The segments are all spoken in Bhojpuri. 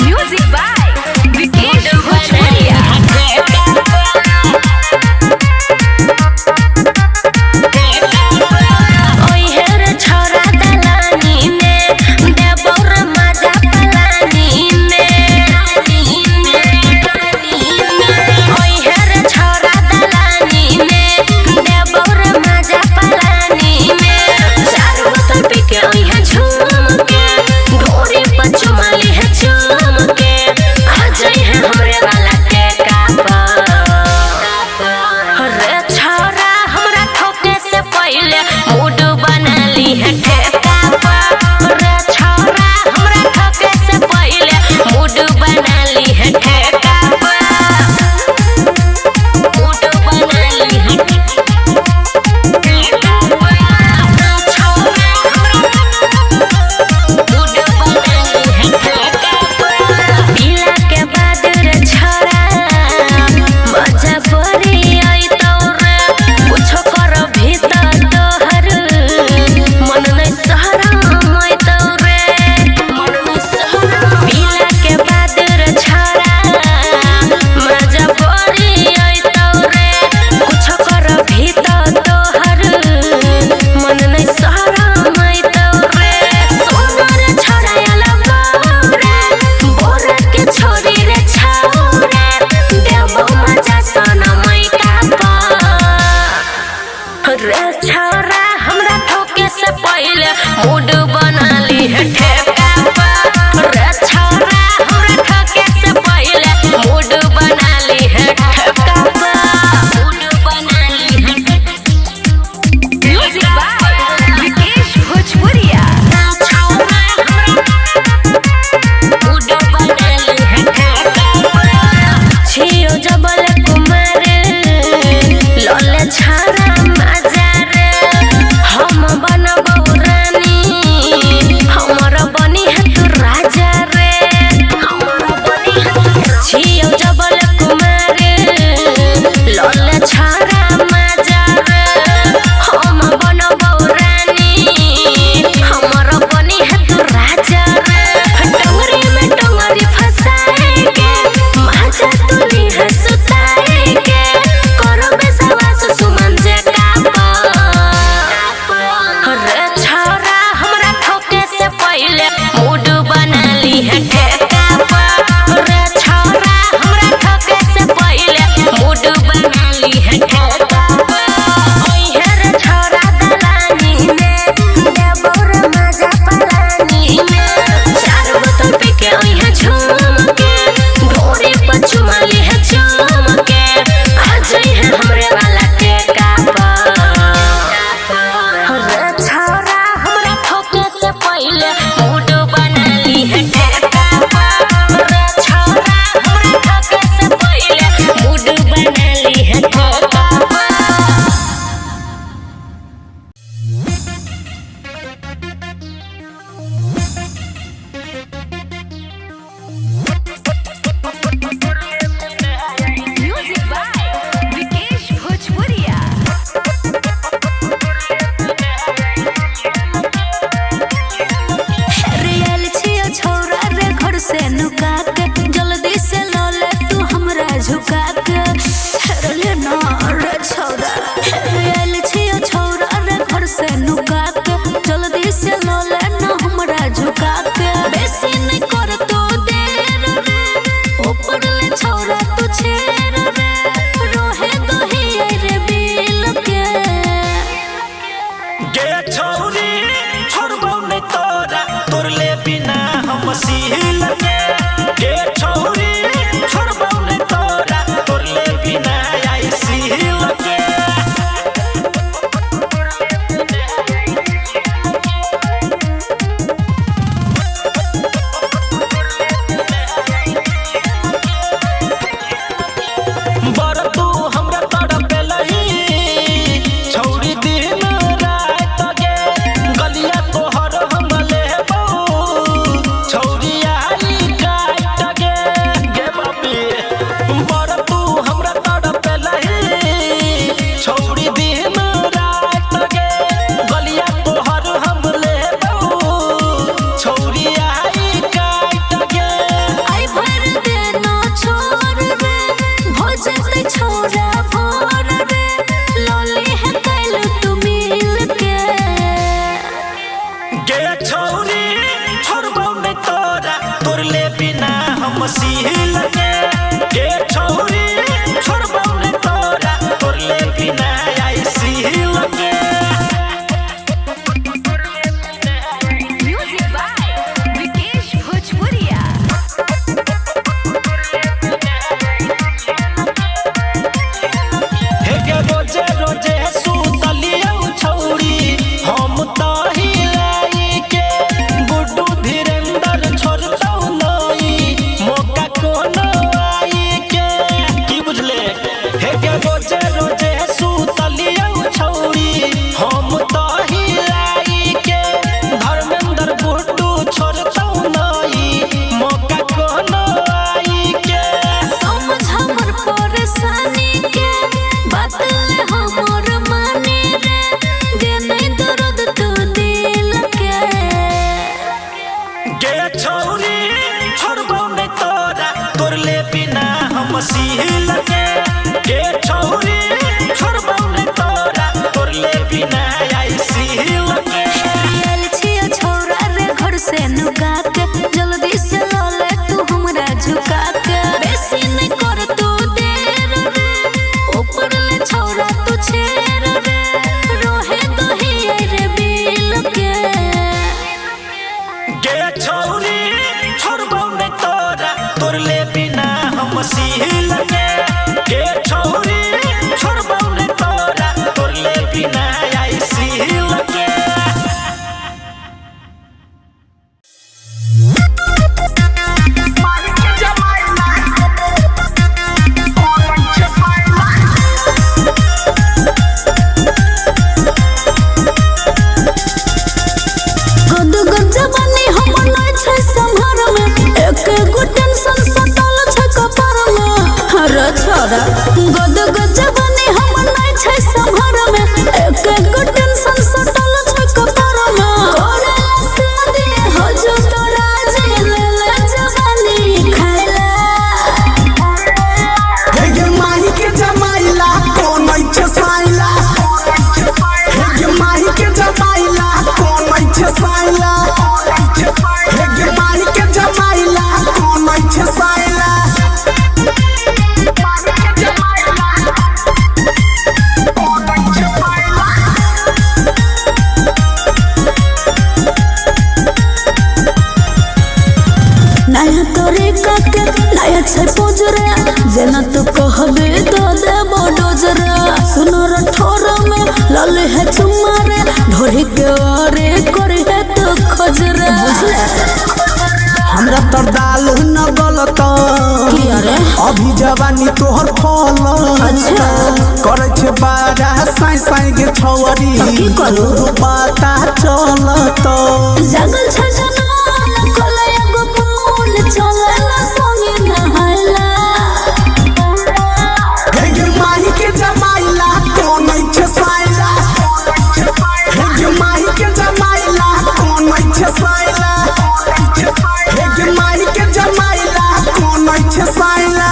Music by Vikesh Bhojpuria. छोरा दलानी में देबौर मजा पलानी जैते छोरा भोर रे लोली है कैल तू मिल के गे छोरी छोड़बो ने तोरा तोर ले बिना हम सील के गे छोरी छोड़बो ने तोरा तोर ले बिना आई सील के Music by Vikesh Bhojpuria. हे गे रोजे रोजे सुतलियो छौरी हम तो हिलाई के गुड्डू धीरेंद्र छोड़तौ नई मौका कोनो आई के की बुझले हे गे रोजे रोजे सुतलियो छौरी हम तो हिलाई के धर्मेंद्र गुड्डू छोड़तौ नई मौका कोनो आई के समझ हमर परेशानी के बात ले हमर माने रे गे नहीं दर्द तू दिल के गे छोरी छोड़बो ने तोरा तोर ले बिना हम सील के गे छोरी छोड़बो ने तोरा तोर ले बिना आई सील के आयल छिया छोरा रे घर से नुका के जल्दी से लो ले तू हमरा झुका के बेसी नहीं कर तू देर रे ऊपर ले छोरा तू छेर रे रोहे तो ही रे बिल के गे छोरी छोड़बो ने तोरा तोर ले बिना हम सील के गे छोरी छोड़बो ने तोरा तोर ले बिना आई सील के गद गद जवानी हमर नै छै संहार में एक गो टेंशन सताल छै कपार में हर छोरा गद गद जवानी हमर नै छै संहार में एक गो टेंशन सताल छै कपार में करे शादी हो जो तोरा जे ले जवानी खाइला हे गे माही के जमाइला कोन छै साइला हे गे माही के जमाइला कोन छै साइला हे गे माही के जमाइला कोन छै साइला नया तरीका के नया छै पोजरे जेना तू कहबे तो देबो डोजरे सुनर ठोर में लल है चुम्मा रे ढोरी के ओरे करे है तो खजरे हमरा तर दाल न गलत की अरे अभी जवानी तोहर फल अच्छा। करे छै बारा साई साई के छौरी की करू? पता चलत जगल छ जनान कोले एगो फूल चले ना संगे नहाइला हे गे माही के जमाइला कोन छै साइला हे गे माही के जमाइला कोन छै साइला हे गे माही के जमाइला कोन छै साइला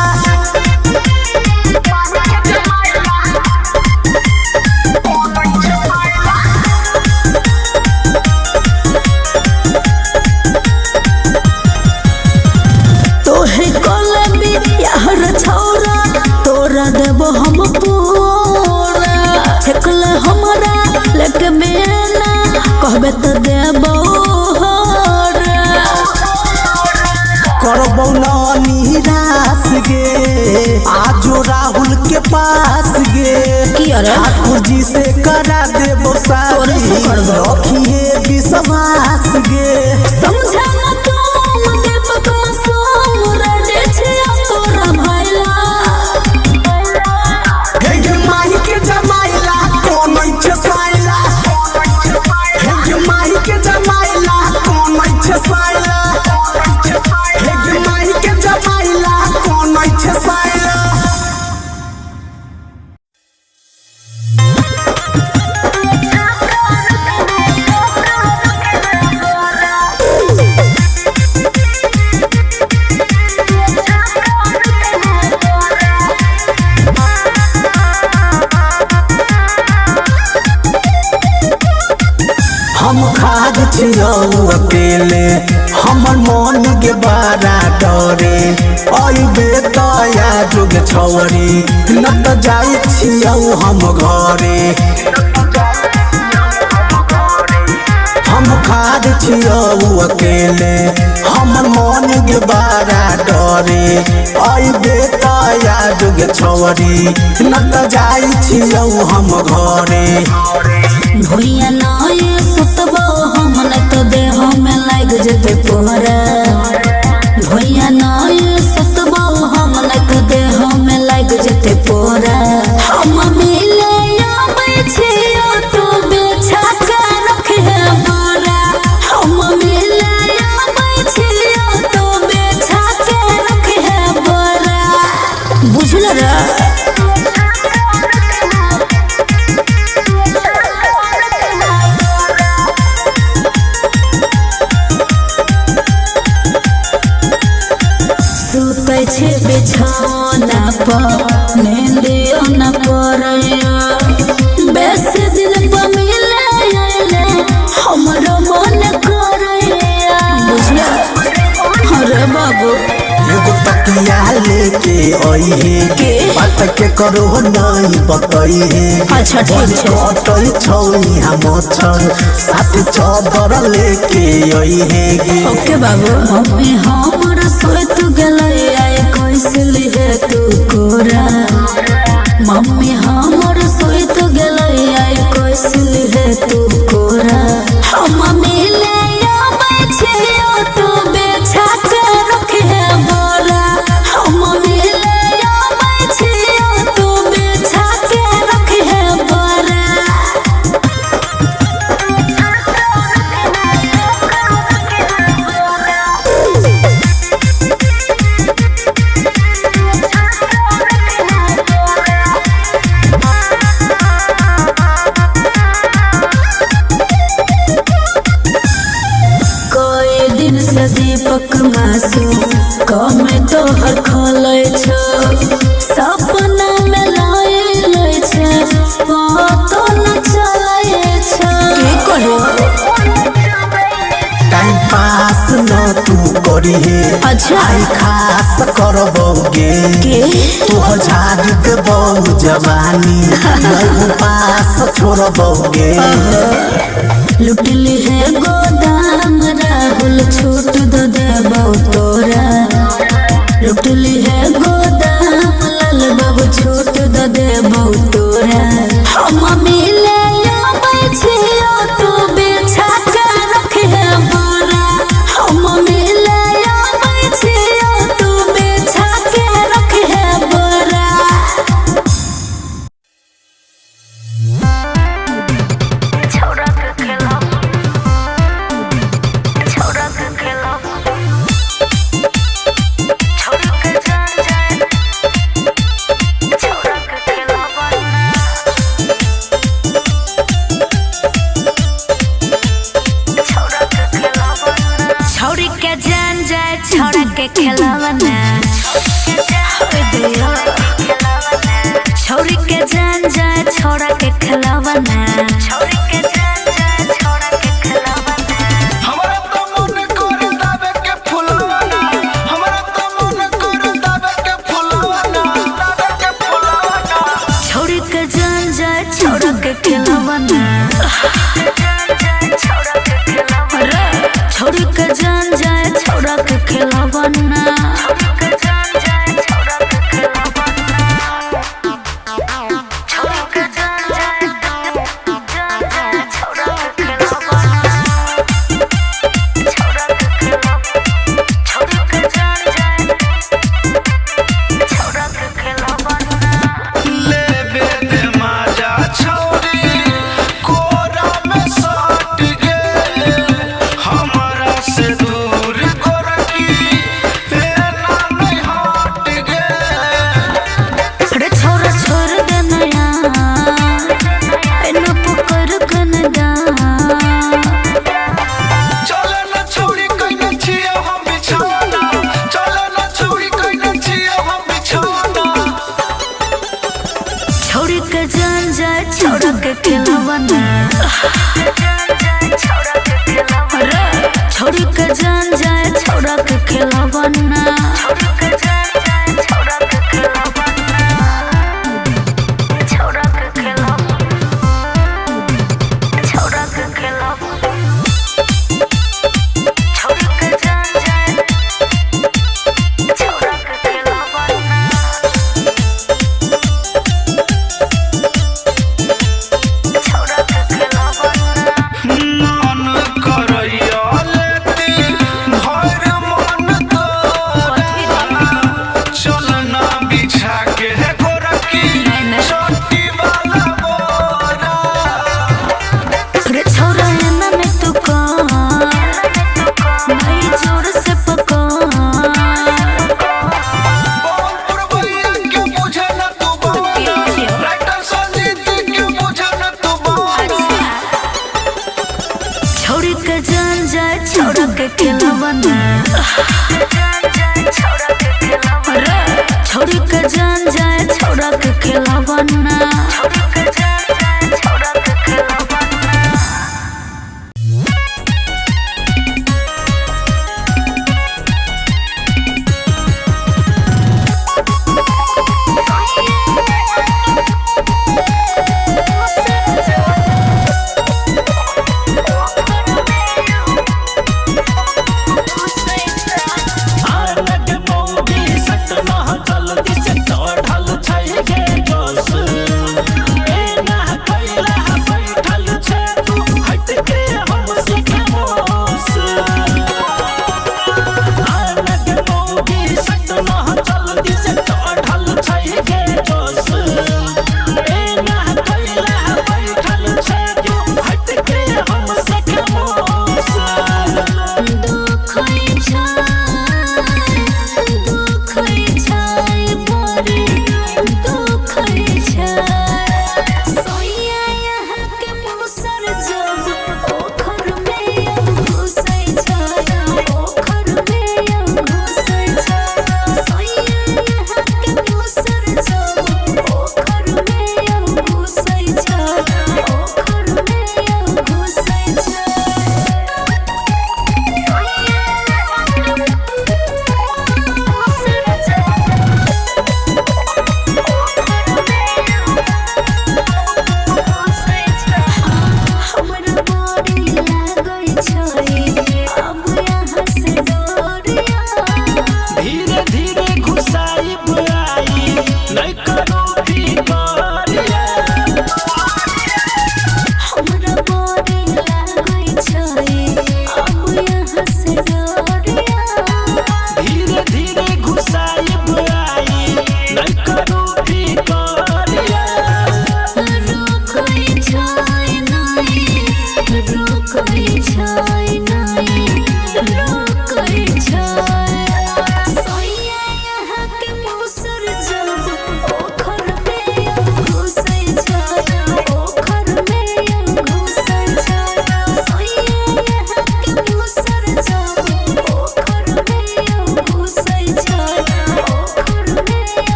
तोहे कोले भी यार छौरा तोरा देबो हम पूरा ठेकले हमरा लेके बेना कहबे तो देबो होरा करबौ न निराश गे आजो राहुल के पास गे की अरे ठाकुर जी से करा देबो तोरे से शादी करबो। रखिए विश्वास गे समझा ना तुम दीपक मासूम रे छिया तोरा भैला हे गे माही के जमाइला कोन छै साइला हे गे माही के जमाइला कोन छै साइला हे गे माही के जमाइला कोन छै साइला Thank you. छियो अकेले हमर मन के बारा डरे अइबे तया जुग छौरी न त जाई छियो हम घरे हम खाद छियो अकेले हमर मन के बारा डरे अइबे तया जुग छौरी न त जाई छियो हम घरे भुइया नाये सुतबो हम न तो देह में लाग जते पोरा भुइया नाये सुतबो हम न तो देह में लाग जते पोरा हम मिले आबै छियो तो बेछा के रखे बोरा हम मिले आबै छियो तो बेछा के रखे बोरा बुझल रे छे बिछौना पर नींदियो न पड़ैया बेस दिन पर मिले आइले हमरो मन करैया बुझिया अरे बाबू एगो तकिया लेके अइहे बात के करो नहीं बतइहे अच्छा ठीक छै कटई छौनी हम छन साथ चादर लेके अइहे ओके बाबू मम्मी हमर सोत गेलै आइ कैसे लिहे तू कोरा मम्मी हमर सोत गेलै आइ कैसे लिहे तू कोरा हम मिले आबै छियो तू बेछा के रखे बोरा हम मिले आबै छियो तू बेछा के रखे बोरा दीपक मासू कम तोहर खोलै छो सपना में लाए छे पतो न चलै छो की कहो टाइम पास न तू करिहे अच्छा आई खास करबोगे के तोह झाड़ देबो जवानी नहीं पास छोड़बोगे लुटली है गोदाम राहुल छूट दो देबो तोरा लुटली है गोदाम लाल बाबू छूट दो देबो तोरा हम मिले आबै छियो तू बेछा के रखे बोरा हम मिले आबै छियो तू बेछा के रखे बोरा छौरी के जान जाए छौरा के खिलावना छौरी के जान जाए छौरा के खिलावना हमरा तो मन कर दाबे के फुलवाना हमरा तो मन कर दाबे के फुलवाना छौरी के जान जाए छौरा के खिलावना छौरी के जान जाए छौरा के खिलावना लेबे दे माजा छौरी कोरा में सट गे हमरा से दूर गोरकी ना नहीं हट गे अरे छौरा छोड़ दे नया एनो पकड़ के न जा चले न छौरी कइने छियो हम बिछौना चले न छौरी कइने छियो हम बिछौना छौरी के जान जाए छौरा के खिलावना छोड़ के जान जाए छोड़ा के खिलावना छोड़ के जान जाए छोड़ा के खिलावना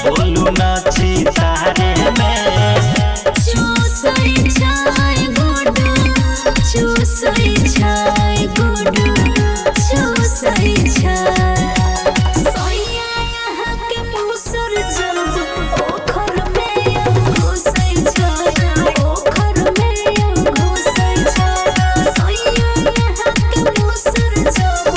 बोलू नाची तारे में चूसई छाय गुडू चूसई छाय गुडू चूसई छाय सोया यहाँ के मुसर जब ओखर में घुसई छाय ओखर में घुसई छाय सोया यहाँ के मुसर जब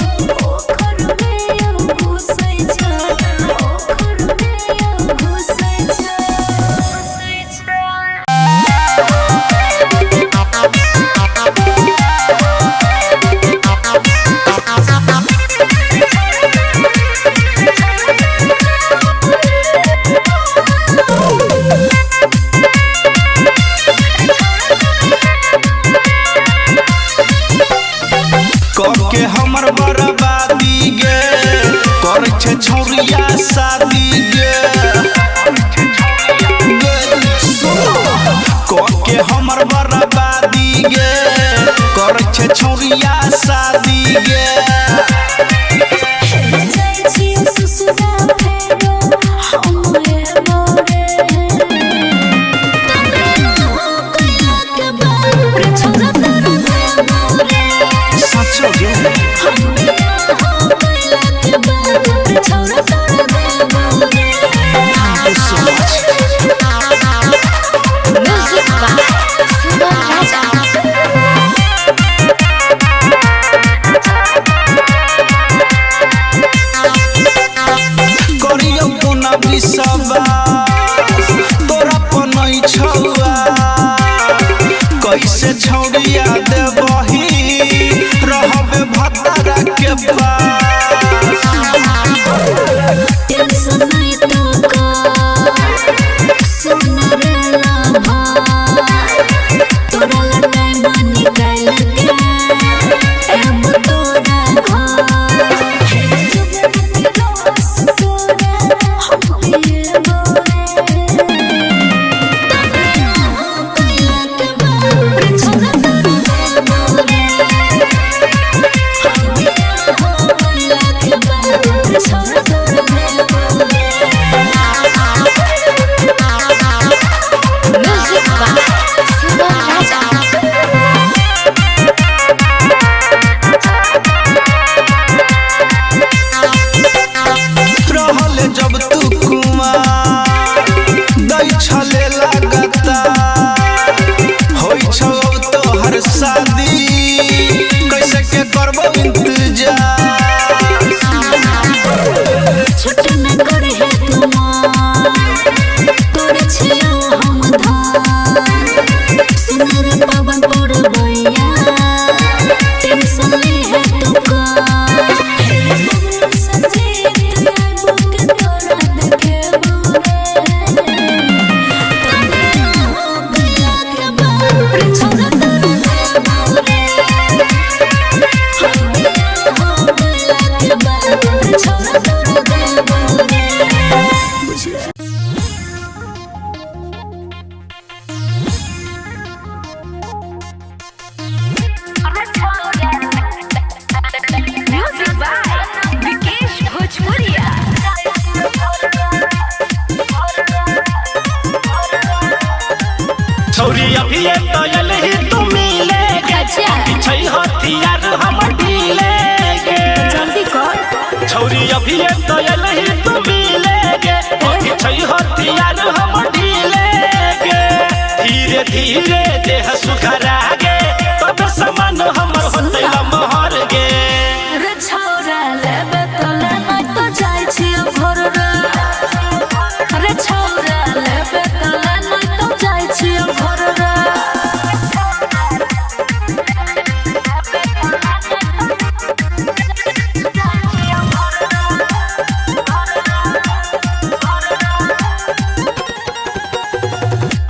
के हमर बर्बादी गे कर छे छौरिया शादी गे के हमर बर्बादी गे कर छे छौरिया शादी गे तोरा पनई छौआ कैसे छौड़िया देबही रहबे भतारा के पास टेंशन नहीं तो सुन रे लाभा तोरा लटाई मन निकाल के एम तोरा जब तू कुमार दै छले लगता होई छौ तोहर शादी कैसे के करबो इंतजार छोट न करे है तोरे छिया हम धान सुनर पवन पर भैया टेंशन ले है तुका छौरी अभी तो यल ही तू मिले छै हथियार हम ढीले गे जल्दी कर छौरी अभी तो यल ही तू मिले गे छै हथियार हम ढीले गे धीरे धीरे देह सुखरा गे तब समान हमर होते लमहर गे रे छौरा लेबे तो लेना तो जाय छी घर रे छौरा लेबे तो लेना तो जाय छी घर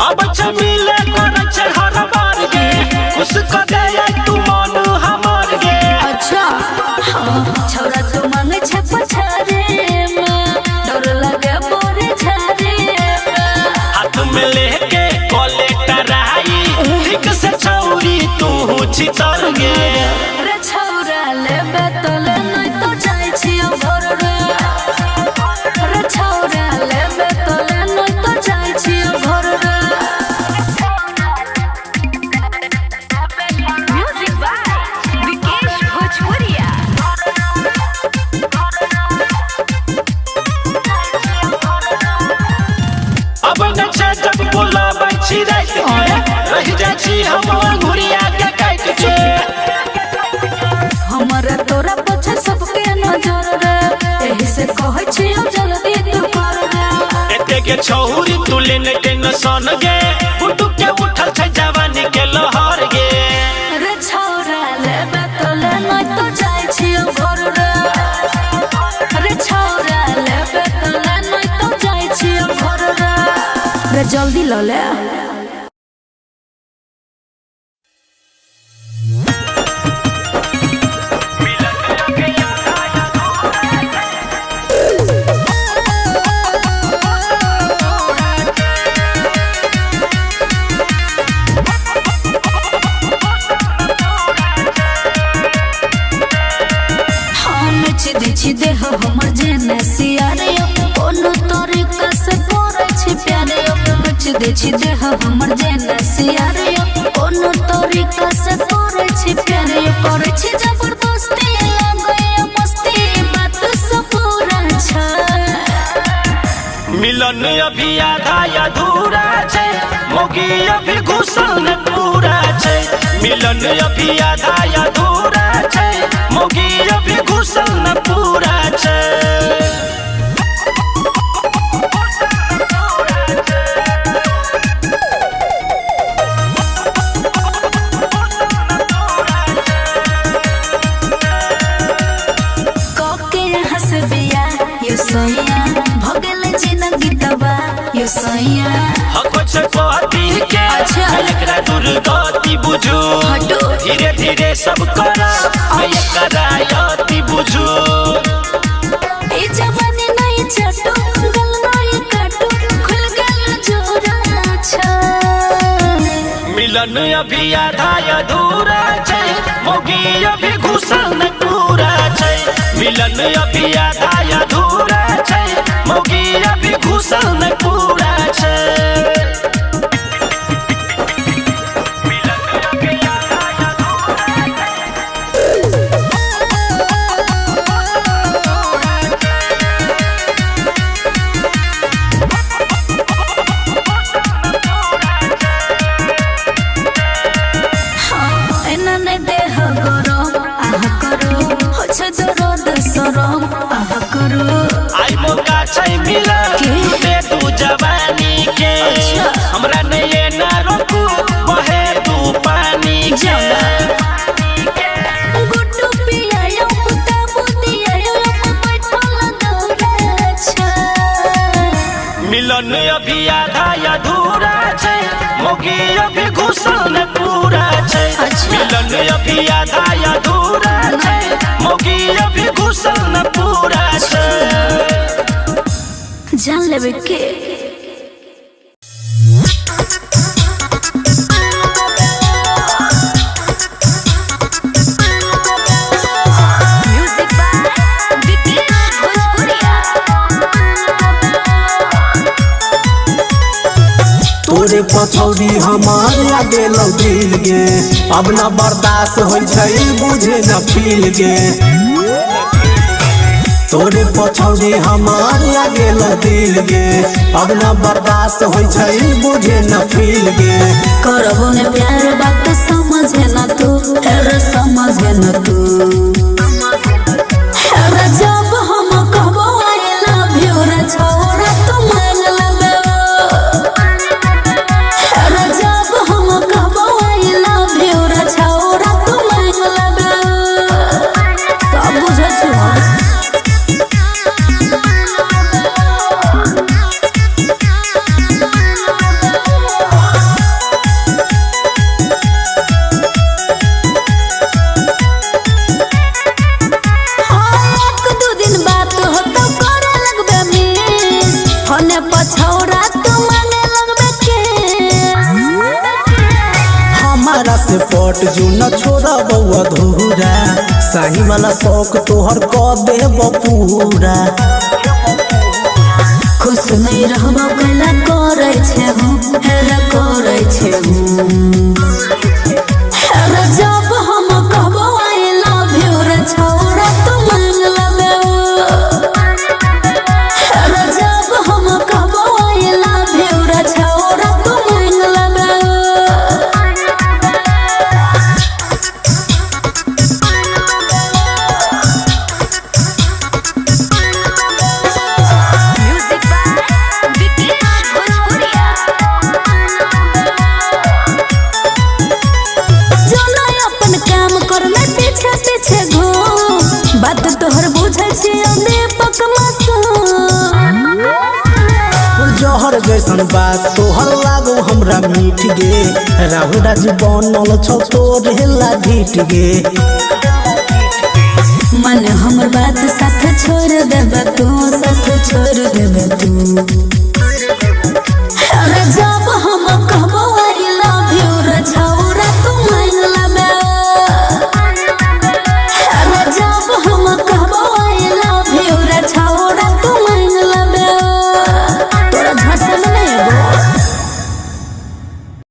अब मिले कर छे हर बार गे खुश कर दे तू मन हमर गे अच्छा छौरा तू मांगे छे पछारे में डर लगे बोरे छारे हाथ में लेके कलेक्टर आई ठीक से छौरी तू छितर गे रे छौरा लेबे तो लेना तो जाय छी घर रे छौरा लेबे तो लेना तो जाय छी घर अब न छे जब बोलाबै छी रात के रह जाय छी हम घुरिया के काट के हमरा तोरा पछे सबके नजर रे एही से कहै छी जल्दी तू कर रे एते के छौरी तू लेने टेंशन गे फुटू के उठल छै जवानी के लहर गे रे छौरा लेबे तो लेना तो जाय छी घर रे छौरा लेबे तो लेना तो जाय छी घर रे जल्दी ल ले मिला छी देह हमर जेना सियारियो कोनो तरीका से करे छी प्यार करे छी जबरदस्ती लगय मस्ती बात सब पूरा छ मिलन अभी आधा अधूरा छै मोगी अभी घुसल पूरा छै मिलन अभी आधा अधूरा छै मोगी अभी घुसल पूरा छै भगल जिंदगी तबा यो सैया हको छै पति के एकरा दुर्गति बुझू धीरे धीरे सब करा करायती बुझू ए जवानी नहीं छटो गल नहीं काटो खुल गल जोरा छ मिलन अभी आधा अधूरा छै मोगी अभी घुसल पूरा छै मिलन अभी आधा अधूरा छै मोगी अभी घुसल पूरा छै आई मौका छै मिला दे तू जवानी के हमरा नहीं ना रोकू बहे तू पानी के गुड्डू पिया यो पुता बुदिया यो बैठल दौड़ा छ मिलन अभी आधा अधूरा छै मोगी अभी घुसल पूरा छै मिलन अभी आधा अधूरा छै मोगी अभी घुसल पूरा छै जान लेबे के म्यूजिक बाय विकेश भोजपुरिया तोरे पछौड़ी हमार आगे लौ दिल गे अब न बर्दाश्त हो छै बुझे न फील गे तोरे पछौड़ी हमार आगे लौ दिल गे अब न बर्दाश्त हो छै बुझे न फील गे करबो ने प्यार बात समझे न तू अरे समझे न तू अरे जब हम कहबो आई लव यू रे छोरा तू मान लेबे अरे जब हम कहबो आई लव यू रे छोरा तू मान लेबे सब बुझै छी पछौरा तू मांगे लगबे के हमारा से पट जो न छोड़ा बउआ धूरा सही वाला शौक तोहर क देब पूरा खुश नहीं रहबो कैला करे छे हम हेरा करे छे हेरा जब हम कहबो आई लव यू रे छोरा तू मांग लेबे हेरा जब हम कहबो आई लव यू रे छोरा तू मांग लेबे बात तोहर बुझै छी दीपक जहर जैसन बात तोहर लागो हमरा मीठ गे राहु राजू बनल छौ तोर हेला ढीठ गे मन हमर बात साथ छोड़ देबे तू साथ छोड़ देबे तू